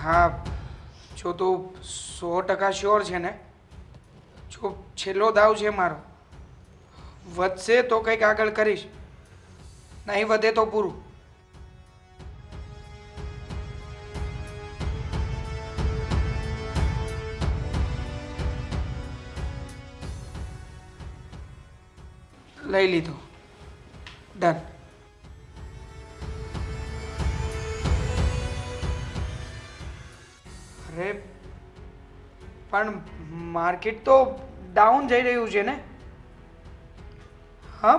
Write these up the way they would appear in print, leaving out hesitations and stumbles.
હા, જો તું 100% શ્યોર છે ને? જો છેલ્લો દાવ છે મારો. વધશે તો કંઈક આગળ કરીશ, નહીં વધે તો પૂરું. લઈ લીધો. ડન. અરે પણ માર્કેટ તો ડાઉન જઈ રહ્યું છે ને? હા.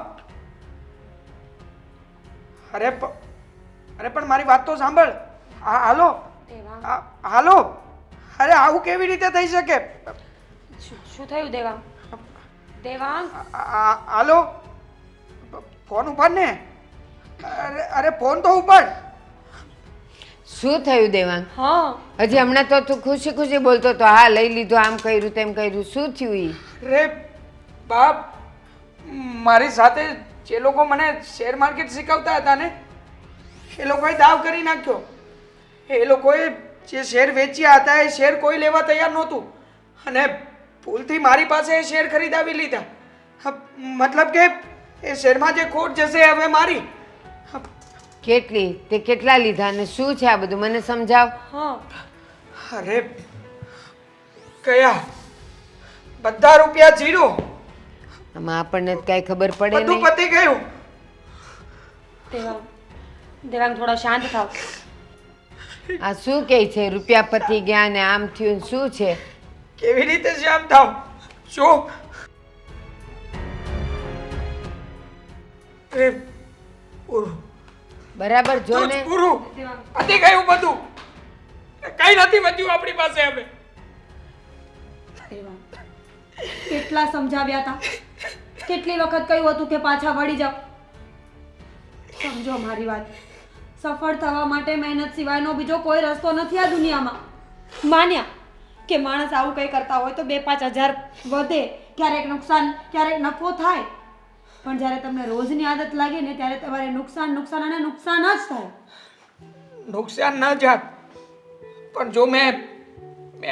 અરે પણ મારી વાત તો સાંભળ. હાલો. હાલો. અરે આવું કેવી રીતે થઈ શકે? શું થયું દેવાંગ? દેવાંગ, હાલો. ફોન ઉપાડ ને. અરે ફોન તો ઉપાડ. શું થયું દેવાંગ? હા, હજી હમણાં તો તું ખુશી ખુશી બોલતો તો, હા લઈ લીધો, આમ કર્યું તેમ કર્યું. શું થયું ઈ? અરે બાપ, મારી સાથે જે લોકો મને શેર માર્કેટ શીખવતા હતા ને, એ લોકોએ દાવ કરી નાખ્યો. એ લોકોએ જે શેર વેચ્યા હતા એ શેર કોઈ લેવા તૈયાર નહોતું, અને ભૂલથી મારી પાસે એ શેર ખરીદાવી લીધા. મતલબ કે એ શેરમાં જે ખોટ જશે એ હવે મારી. કેટલી? તે કેટલા લીધા અને શું છે આ બધું? મને સમજાવ. હા. અરે કયા? બધા રૂપિયા જીરો. આમાં આપણને જ કાંઈ ખબર પડે બધું નહીં. પતી ગયું. દેવાંગ, દેવાંગ થોડા શાંત થાવ. આ શું કહે છે? રૂપિયા પતી ગયા ને આમ થયું ને શું છે? કેવી રીતે શાંત થાવ? શું? એ પૂરું. બરાબર જો ને. પૂરું. પતી ગયું બધું. કઈ નથી વધ્યું આપણી પાસે હવે. દેવાંગ, કેટલા સમજાવ્યા હતા, કેટલી વખત કહ્યું હતું કે પાછા વળી જાઓ. સમજો મારી વાત. સફળ થવા માટે મહેનત સિવાયનો બીજો કોઈ રસ્તો નથી આ દુનિયામાં. માન્યા કે માણસ આવું કંઈ કરતા હોય તો 2-5 હજાર વધે, ક્યારેક નુકસાન, ક્યારેક નફો થાય, પણ જ્યારે તમને રોજની આદત લાગે ને ત્યારે તમારે નુકસાન નુકસાન અને નુકસાન જ થાય. નુકસાન ન જાત, પણ જો મેં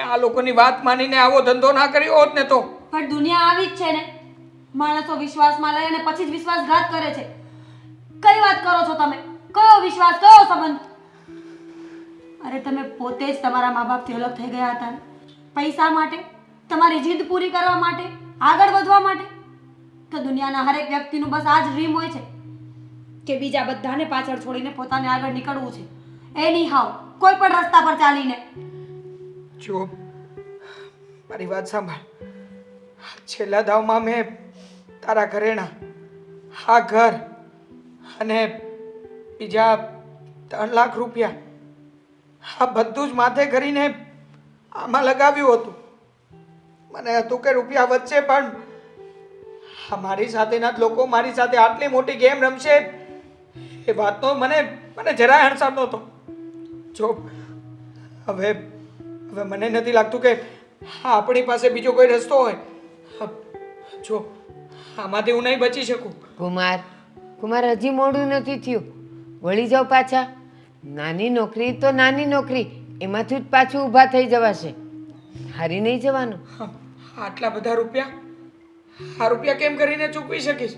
આ લોકોની વાત માનીને આવો ધંધો ના કર્યો હોત ને તો. પણ દુનિયા આવી જ છે ને. માણસો વિશ્વાસમાં લઈ અને પછી જ વિશ્વાસઘાત કરે છે. કઈ વાત કરો છો તમે? કયો વિશ્વાસ, કયો સંબંધ? અરે તમે પોતે જ તમારા મા બાપથી અલગ થઈ ગયા હતા ને, પૈસા માટે, તમારી જીદ પૂરી કરવા માટે, આગળ વધવા માટે. તો દુનિયાના હરેક વ્યક્તિનું બસ આ જ ડ્રીમ હોય છે કે બીજા બધાને પાછળ છોડીને પોતાને આગળ નીકળવું છે. એની હાવ કોઈ પણ રસ્તા પર ચાલીને. જો મારી વાત સાંભળ. છેલ્લા દાવમાં મેં તારા ઘરેણા, આ ઘર અને બીજા 3 લાખ રૂપિયા, આ બધું જ માથે કરીને આમાં લગાવ્યું હતું. મને હતું કે રૂપિયા વધશે, પણ આ મારી સાથેના જ લોકો મારી સાથે આટલી મોટી ગેમ રમશે એ વાતનો મને જરાય અણસાર નહોતો. જો હવે મને નથી લાગતું કે આપણી પાસે બીજો કોઈ રસ્તો હોય. જો આમાંથી હું નહીં બચી શકું. કુમાર હજી મોડું નથી થયું. વળી જાઓ પાછા. નાની નોકરી તો નાની નોકરી, એમાંથી જ પાછું ઊભા થઈ જવાશે. હારી નહીં જવાનું. આટલા બધા રૂપિયા, આ રૂપિયા કેમ કરીને ચૂકવી શકીશ?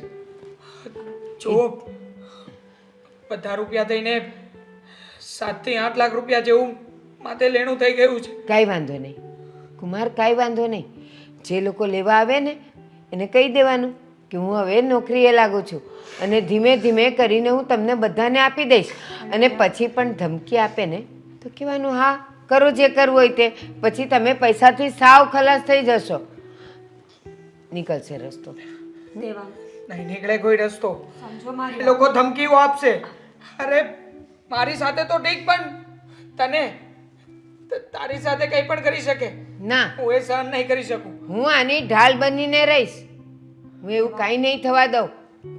જો બધા રૂપિયા થઈને 7 થી 8 લાખ રૂપિયા જેવું માથે લેણું થઈ ગયું છે. કાંઈ વાંધો નહીં કુમાર, કાંઈ વાંધો નહીં. જે લોકો લેવા આવે ને એને કહી દેવાનું કે હું હવે નોકરીએ લાગુ છું અને ધીમે ધીમે કરીને હું તમને બધાને આપી દઈશ. અને પછી પણ ધમકી આપે ને તો કહેવાનું હા કરો જે કરવું હોય તે. પછી તમે પૈસાથી સાવ ખલાસ થઈ જશો. નીકળશે રસ્તો. દેવાંગ, નહીં નીકળે કોઈ રસ્તો. સમજો મારી એ લોકો ધમકીઓ આપશે. અરે મારી સાથે તો ઠીક, પણ તારી સાથે કંઈ પણ કરી શકે. ના, હું એ સહન નહીં કરી શકું. હું આની ઢાલ બનીને રહીશ. હું એવું કાંઈ નહીં થવા દઉં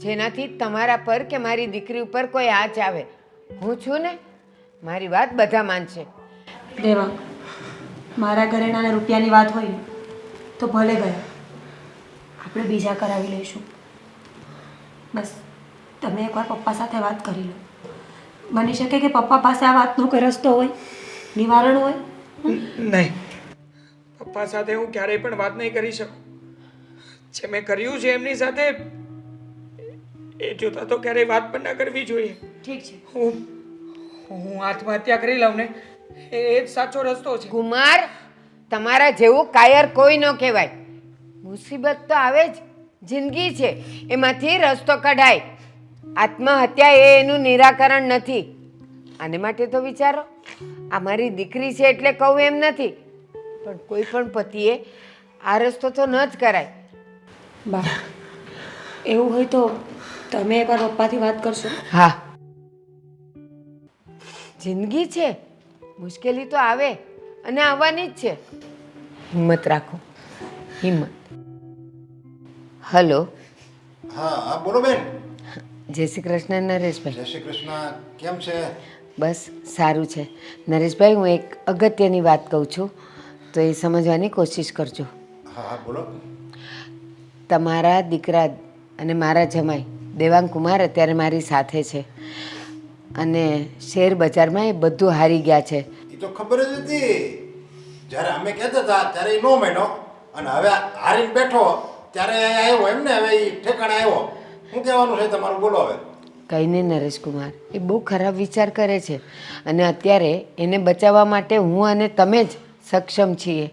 જેનાથી તમારા પર કે મારી દીકરી ઉપર કોઈ આંચ આવે. હું છું ને, મારી વાત બધા માનશે. દેવાંગ, મારા ઘરેણાના રૂપિયાની વાત હોય ને તો ભલે ગયા, આપણે બીજા કરાવી લઈશું. બસ તમે એકવાર પપ્પા સાથે વાત કરી લો. બની શકે કે પપ્પા પાસે આ વાતનો કોઈ રસ્તો હોય. નિવારણ હોય? નહીં, પપ્પા સાથે હું ક્યારેય પણ વાત નહીં કરી શકું. જે મેં કર્યું છે એમની સાથે એ જોતા તો ક્યારેય વાત પણ ના કરવી જોઈએ. ઠીક છે. હું આત્મહત્યા કરી લઉં ને એ જ સાચો રસ્તો છે. કુમાર, તમારા જેવું કાયર કોઈ ન કહેવાય. મુસીબત તો આવે જ, જિંદગી છે, એમાંથી રસ્તો કઢાય. આત્મહત્યા એ એનું નિરાકરણ નથી. આને માટે તો વિચારો. આ મારી દીકરી છે એટલે કહું એમ નથી, પણ કોઈ પણ પતિએ આ રસ્તો તો ન જ કરાય. બા, એવું હોય તો તમે એકવાર પપ્પાથી વાત કરશો. હા, જિંદગી છે, મુશ્કેલી તો આવે અને આવવાની જ છે. હિંમત રાખો, હિંમત. હલો. હા હા બોલો બેન. જય શ્રી કૃષ્ણ નરેશભાઈ. જય શ્રી કૃષ્ણ. કેમ છે? બસ સારું છે નરેશભાઈ. હું એક અગત્યની વાત કહું છું તો એ સમજવાની કોશિશ કરજો. હા હા બોલો. તમારા દીકરા અને મારા જમાઈ દેવાંગ કુમાર અત્યારે મારી સાથે છે અને શેર બજારમાં એ બધું હારી ગયા છે. એ તો ખબર જ હતી. જ્યારે અમે કહેતા હતા ત્યારે એ નો માન્યો અને હવે હારીને બેઠો ત્યારે આવ્યો એમ ને. હવે એ ઠેકાણે આવ્યો. શું કહેવાનું છે તમારું? બોલો હવે. કંઈ નહીં નરેશકુમાર, એ બહુ ખરાબ વિચાર કરે છે અને અત્યારે એને બચાવવા માટે હું અને તમે જ સક્ષમ છીએ.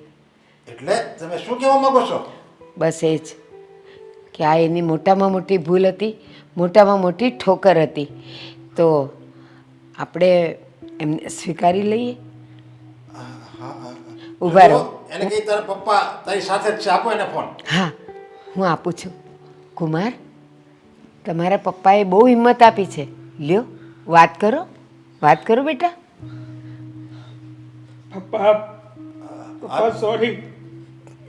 એટલે તમે શું કહેવા માંગો છો? બસ એ જ કે આ એની મોટામાં મોટી ભૂલ હતી, મોટામાં મોટી ઠોકર હતી. તો આપણે એમને સ્વીકારી લઈએ. ઊભા રહો. એને કહી તારા પપ્પા તારી સાથે જ છે, આપો એને ફોન. હા, હું આપું છું. કુમાર, તમારા પપ્પાએ બહુ હિંમત આપી છે. લ્યો, વાત કરો, વાત કરો બેટા. પપ્પા સોરી,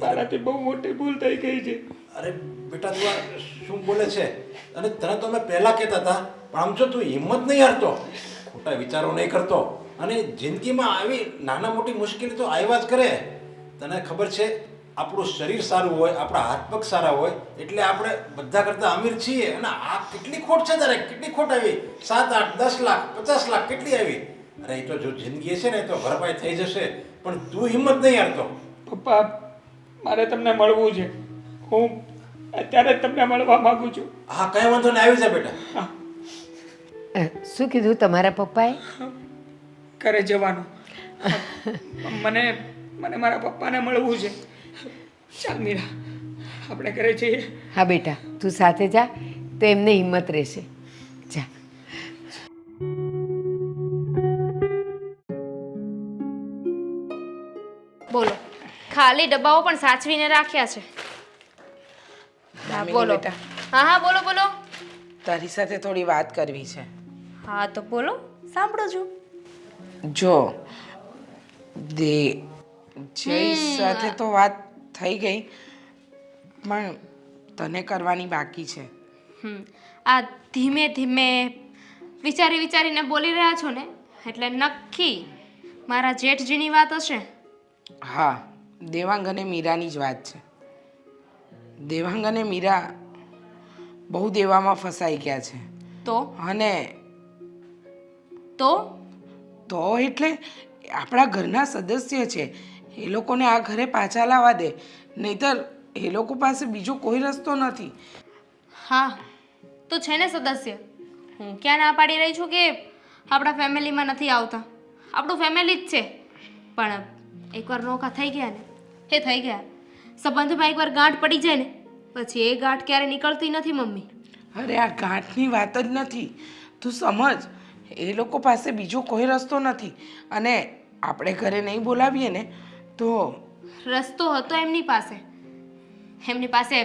મારાથી બહુ મોટી ભૂલ થઈ ગઈ છે. અરે બેટા તું આ શું બોલે છે? અને તને તો અમે પહેલાં કહેતા હતા પણ આમ જો તું હિંમત નહીં હારતો, ખોટા વિચારો નહીં કરતો અને જિંદગીમાં આવી નાના મોટી મુશ્કેલી તો આવ્યા જ કરે. તને ખબર છે આપણું શરીર સારું હોય, આપણા હાથ પગ સારા હોય એટલે આપણે બધા કરતાં અમીર છીએ. અને આ કેટલી ખોટ છે તારે? કેટલી ખોટ આવી? 7, 8, 10 લાખ, 50 લાખ કેટલી આવી? અરે એ તો જો જિંદગી છે ને તો ભરપાઈ થઈ જશે, પણ તું હિંમત નહીં હારતો. પપ્પા, મારે તમને મળવું છે. હું અત્યારે જ તમને મળવા માંગુ છું. હા કંઈ વાંધો નહીં, આવી જા બેટા. શું કીધું તમારા પપ્પાએ? ઘરે જવાનું. મને મને મારા પપ્પાને મળવું છે. ચાલ મીરા, આપણે ઘરે જઈએ. હા બેટા, તું સાથે જા તો એમને હિંમત રહેશે. જા. બોલો, ખાલી ડબ્બાઓ પણ સાચવીને રાખ્યા છે. હા બોલો. બેટા, હા હા બોલો બોલો. તારી સાથે થોડી વાત કરવી છે. હા તો બોલો, સાંભળું છું. જો જય સાથે તો વાત થઈ ગઈ પણ તને કરવાની બાકી છે. આ ધીમે ધીમે વિચારી વિચારીને બોલી રહ્યા છો ને એટલે નક્કી મારા જેઠજીની વાત હશે. હા, દેવાંગ અને મીરાની જ વાત છે. દેવાંગ અને મીરા બહુ દેવામાં ફસાઈ ગયા છે. અને તો એટલે આપણા ઘરના સદસ્ય છે, એ લોકોને આ ઘરે પાછા લાવવા દે, નહીતર એ લોકો પાસે બીજો કોઈ રસ્તો નથી. હા તો છે ને સદસ્ય. હું ક્યાં ના પાડી રહી છું કે આપણા ફેમિલીમાં નથી આવતા. આપણું ફેમિલી જ છે, પણ એકવાર નોખા થઈ ગયા ને એ થઈ ગયા. સંબંધમાં એકવાર ગાંઠ પડી જાય ને પછી એ ગાંઠ ક્યારે નીકળતી નથી મમ્મી. અરે આ ગાંઠની વાત જ નથી, તું સમજ. એ લોકો પાસે બીજો કોઈ રસ્તો નથી અને આપણે ઘરે નહીં બોલાવીએ ને તો રસ્તો હતો એમની પાસે. એમની પાસે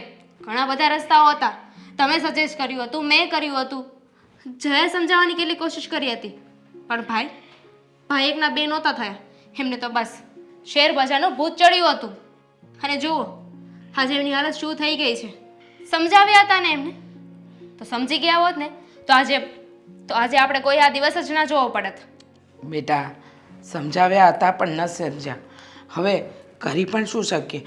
ઘણા બધા રસ્તાઓ હતા. તમે સજેસ્ટ કર્યું હતું, મેં કર્યું હતું, જયા સમજાવવાની કેટલી કોશિશ કરી હતી, પણ ભાઈ એકના બે નહોતા થયા. એમને તો બસ શેર બજારનું ભૂત ચડ્યું હતું. અને જુઓ આજે એમની હાલત શું થઈ ગઈ છે. સમજાવ્યા હતા ને એમને તો સમજી ગયા હોત ને તો આજે આપણે કોઈ આ દિવસ જ ના જોવો પડત. બેટા, સમજાવ્યા હતા પણ ન સમજ્યા. હવે કરી પણ શું શકીએ?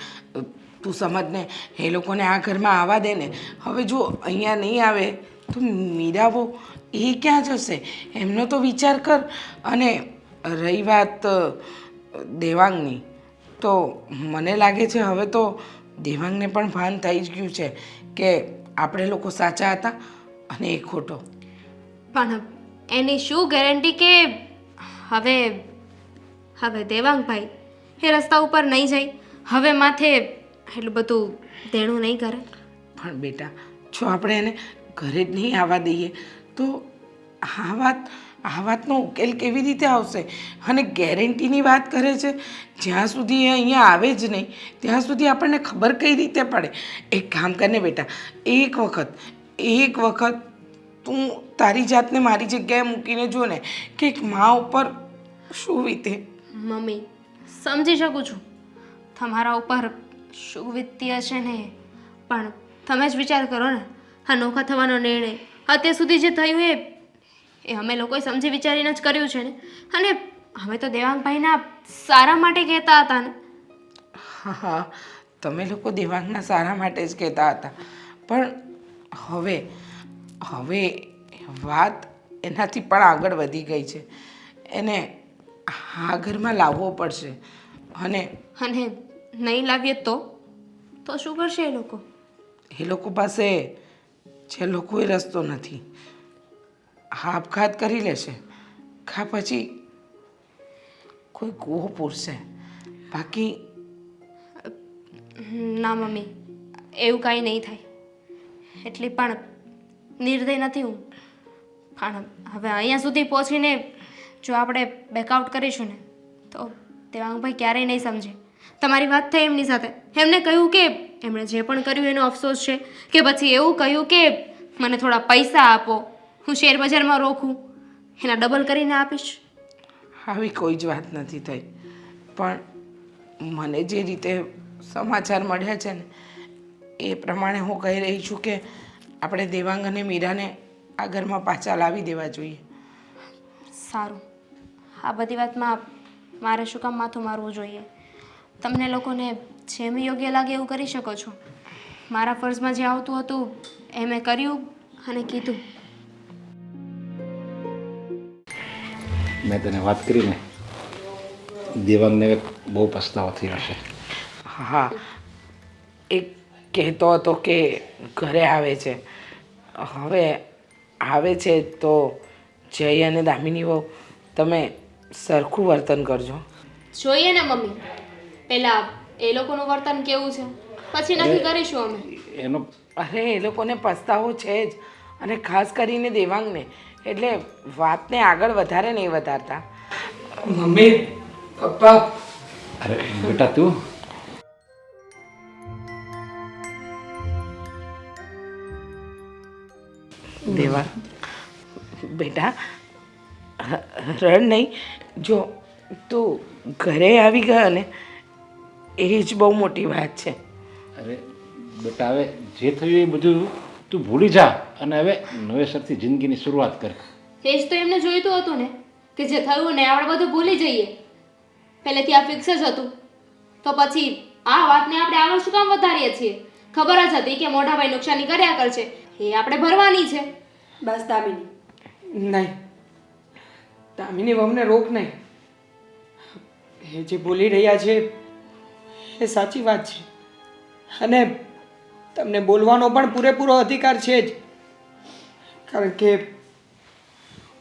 તું સમજ ને, એ લોકોને આ ઘરમાં આવવા દે ને. હવે જો અહીંયા નહીં આવે તો મીરાવો એ ક્યાં જશે? એમનો તો વિચાર કર. અને રહી વાત દેવાંગની, તો મને લાગે છે હવે તો દેવાંગને પણ ભાન થઈ જ ગયું છે કે આપણે લોકો સાચા હતા અને એ ખોટો. પણ એની શું ગેરંટી કે હવે હવે દેવાંગભાઈ એ રસ્તા ઉપર નહીં જાય, હવે માથે એટલું બધું દેણું નહીં કરે? પણ બેટા, જો આપણે એને ઘરે જ નહીં આવવા દઈએ તો આ વાતનો ઉકેલ કેવી રીતે આવશે? અને ગેરંટીની વાત કરે છે, જ્યાં સુધી એ અહીંયા આવે જ નહીં ત્યાં સુધી આપણને ખબર કઈ રીતે પડે? એક કામ કરને બેટા, એક વખત તું તારી જાતને મારી જગ્યાએ મૂકીને જો ને કે એક મા ઉપર શું વીતે. મમ્મી, સમજી શકું છું તમારા ઉપર શું વીતતી હશે ને, પણ તમે જ વિચાર કરો ને, આ નોખા થવાનો નિર્ણય અત્યાર સુધી જે થયું એ અમે લોકોએ સમજી વિચારીને જ કર્યું છે ને. અને અમે તો દેવાંગભાઈના સારા માટે કહેતા હતા ને. હા, તમે લોકો દેવાંગના સારા માટે જ કહેતા હતા, પણ હવે વાત એનાથી પણ આગળ વધી ગઈ છે. એને આ ઘરમાં લાવવો પડશે. અને નહીં લાવીએ તો શું કરશે એ લોકો? એ લોકો પાસે છેલ્લો કોઈ રસ્તો નથી. આપઘાત કરી લેશે, કા પછી કોઈ કૂવો પૂરશે. બાકી ના મમ્મી, એવું કાંઈ નહીં થાય એટલી પણ નિર્દય નથી હું. પણ હવે અહીંયા સુધી પહોંચીને જો આપણે બેકઆઉટ કરીશું ને તો દેવાંગભાઈ ક્યારેય નહીં સમજે. તમારી વાત થઈ એમની સાથે, એમને કહ્યું કે એમણે જે પણ કર્યું એનો અફસોસ છે, કે પછી એવું કહ્યું કે મને થોડા પૈસા આપો, હું શેર બજારમાં રોકું, એના ડબલ કરીને આપીશ. આવી કોઈ જ વાત નથી થઈ. પણ મને જે રીતે સમાચાર મળ્યા છે ને એ પ્રમાણે હું કહી રહી છું કે આપણે દેવાંગ અને મીરાને આ ઘરમાં પાછા લાવી દેવા જોઈએ. સારું, આ બધી વાતમાં મારે શું કામ માથું મારવું જોઈએ? તમને લોકોને જેમ યોગ્ય લાગે એવું કરી શકો છો. મારા ફર્ઝમાં જે આવતું હતું એ મેં કર્યું અને કીધું. મેં તને વાત કરીને દેવાંગને બહુ પસ્તાવો થયો હશે. હા, એ કહેતો હતો કે ઘરે આવે છે. હવે આવે છે તો જય અને દામિની વહુ તમે સરખું વર્તન કરજો. જોઈએ ને મમ્મી, પહેલા એ લોકોનું વર્તન કેવું છે પછી નક્કી કરીશું અમે. એનો અરે એ લોકોને પસ્તાવો છે જ, અને ખાસ કરીને દેવાંગને. એટલે વાતને આગળ વધારે નહીં વધારતા. મમ્મી, પપ્પા, અરે બેટા તું દેવાંગ બેટા રડ નહીં. જો તું ઘરે આવી ગયો ને એ જ બહુ મોટી વાત છે. અરે બેટા, હવે જે થયું એ બધું તું ભૂલી જા અને હવે નવેસરથી જિંદગીની શરૂઆત કર. એ જ તો એમને જોઈતું હતું ને, કે જે થયું ને આપણે બધું ભૂલી જઈએ. પહેલેથી આ ફિક્સ જ હતું, તો પછી આ વાતને આપણે આગળ શું કામ વધારીએ છીએ? ખબર જ હતી કે મોટાભાઈ નુકસાની કર્યા કરશે, એ આપણે ભરવાની છે. બસ દામિની, નહીં, દામિની વહુને રોક નહીં. એ જે બોલી રહ્યા છે એ સાચી વાત છે, અને તમને બોલવાનો પણ પૂરેપૂરો અધિકાર છે જ. કારણ કે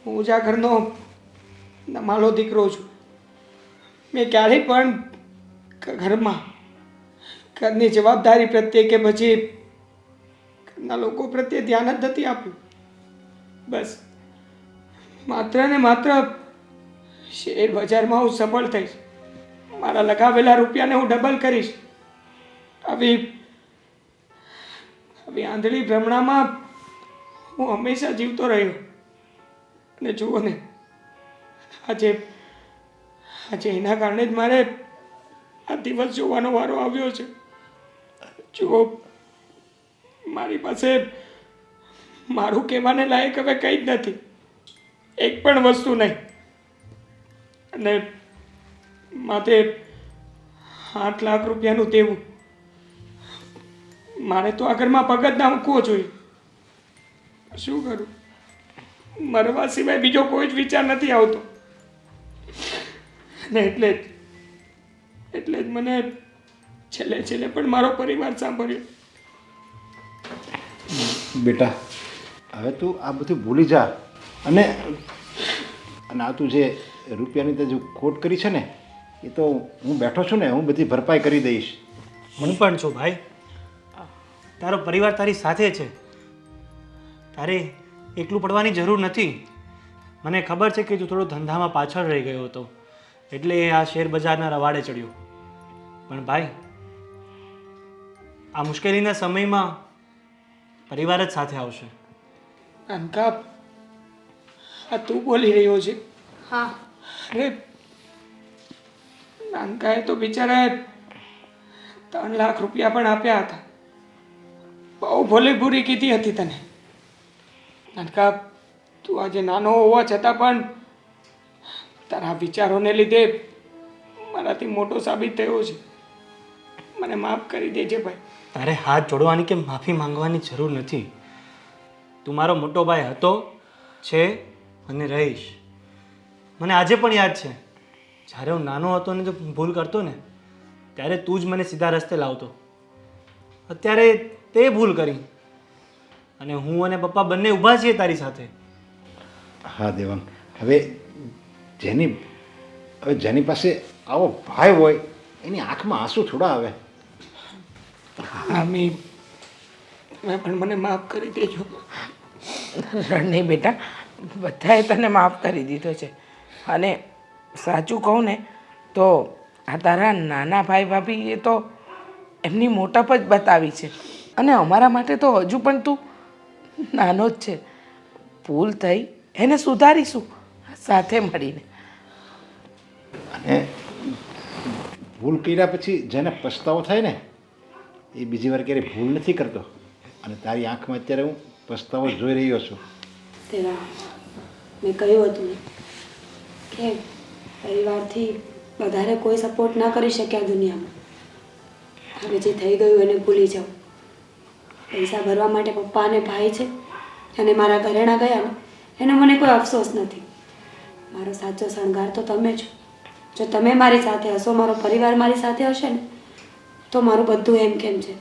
હું જ આ ઘરનો નમાલો દીકરો છું. મેં ક્યારેય પણ ઘરમાં ઘરની જવાબદારી પ્રત્યે કે પછી ઘરના લોકો પ્રત્યે ધ્યાન જ નથી આપ્યું. બસ માત્ર ને માત્ર શેર બજારમાં હું સફળ થઈશ, મારા લગાવેલા રૂપિયાને હું ડબલ કરીશ, આવી આંધળી ભ્રમણામાં હું હંમેશા જીવતો રહ્યો. અને જુઓ ને, આજે એના કારણે જ મારે આ દિવસ જોવાનો વારો આવ્યો છે. જુઓ, મારી પાસે મારું કહેવાને લાયક હવે કંઈ જ નથી, એક પણ વસ્તુ નહીં. અને માથે 8 લાખ રૂપિયાનું દેવું. મારે તો આ ઘરમાં પગ જ ના મૂકવો જોઈએ. શું કરું? મરવા સિવાય બીજો કોઈ જ વિચાર નથી આવતો. અને એટલે જ મને છેલ્લે છેલ્લે પણ મારો પરિવાર સાંભળ્યો. બેટા હવે તું આ બધું ભૂલી જા અને આ તું જે રૂપિયાની તે જે ખોટ કરી છે ને એ તો હું બેઠો છું ને, હું બધી ભરપાઈ કરી દઈશ. હું પણ છું ભાઈ. તારો પરિવાર તારી સાથે છે. તારે એકલું પડવાની જરૂર નથી. મને ખબર છે કે તું થોડો ધંધામાં પાછળ રહી ગયો હતો એટલે આ શેર બજારના રવાડે ચડ્યો. પણ ભાઈ આ મુશ્કેલીના સમયમાં પરિવાર જ સાથે આવશે. નાનકા, આ તું બોલી રહ્યો છે? હા. અરે નાનકાએ તો બિચારાએ 3 લાખ રૂપિયા પણ આપ્યા હતા. બહુ ભલે બુરી કીધી હતી તને. નાનકા, તું આજે નાનો હોવા છતાં પણ તારા વિચારોને લીધે મારાથી મોટો સાબિત થયો છે. મને માફ કરી દેજે ભાઈ. તારે હાથ જોડવાની કે માફી માંગવાની જરૂર નથી. તું મારો મોટો ભાઈ હતો, છે અને રહીશ. મને આજે પણ યાદ છે જ્યારે હું નાનો હતો ને જો ભૂલ કરતો ને ત્યારે તું જ મને સીધા રસ્તે લાવતો. અત્યારે તે ભૂલ કરી અને હું અને પપ્પા બંને ઊભા છીએ તારી સાથે. હા દેવાંગ, હવે જેની પાસે આવો ભાઈ હોય એની આંખમાં આંસુ થોડા આવે. હા મી, તમે પણ મને માફ કરી દેજો. રડ નહીં બેટા, બધાએ તને માફ કરી દીધો છે. અને સાચું કહું ને તો આ તારા નાના ભાઈ ભાભી એ તો એમની મોટપ જ બતાવી છે. અને અમારા માટે તો હજુ પણ તું નાનો જ છે. ભૂલ થઈ એને સુધારીશું સાથે મળીને. અને ભૂલ કર્યા પછી જેને પછતાવો થાય ને એ બીજી વાર ક્યારેય ભૂલ નથી કરતો. અને તારી આંખમાં અત્યારે હું પછતાવો જોઈ રહ્યો છું. તેવા મેં કહ્યું હતું ને કે પરિવારથી વધારે કોઈ સપોર્ટ ના કરી શક્યા દુનિયામાં. હવે જે થઈ ગયું એને ભૂલી જાઓ. પૈસા ભરવા માટે પપ્પા અને ભાઈ છે અને મારા ઘરેણા ગયા ને એનો મને કોઈ અફસોસ નથી. મારો સાચો શણગાર તો તમે છો. જો તમે મારી સાથે હશો, મારો પરિવાર મારી સાથે હશે ને તો મારું બધું એમ કેમ છે.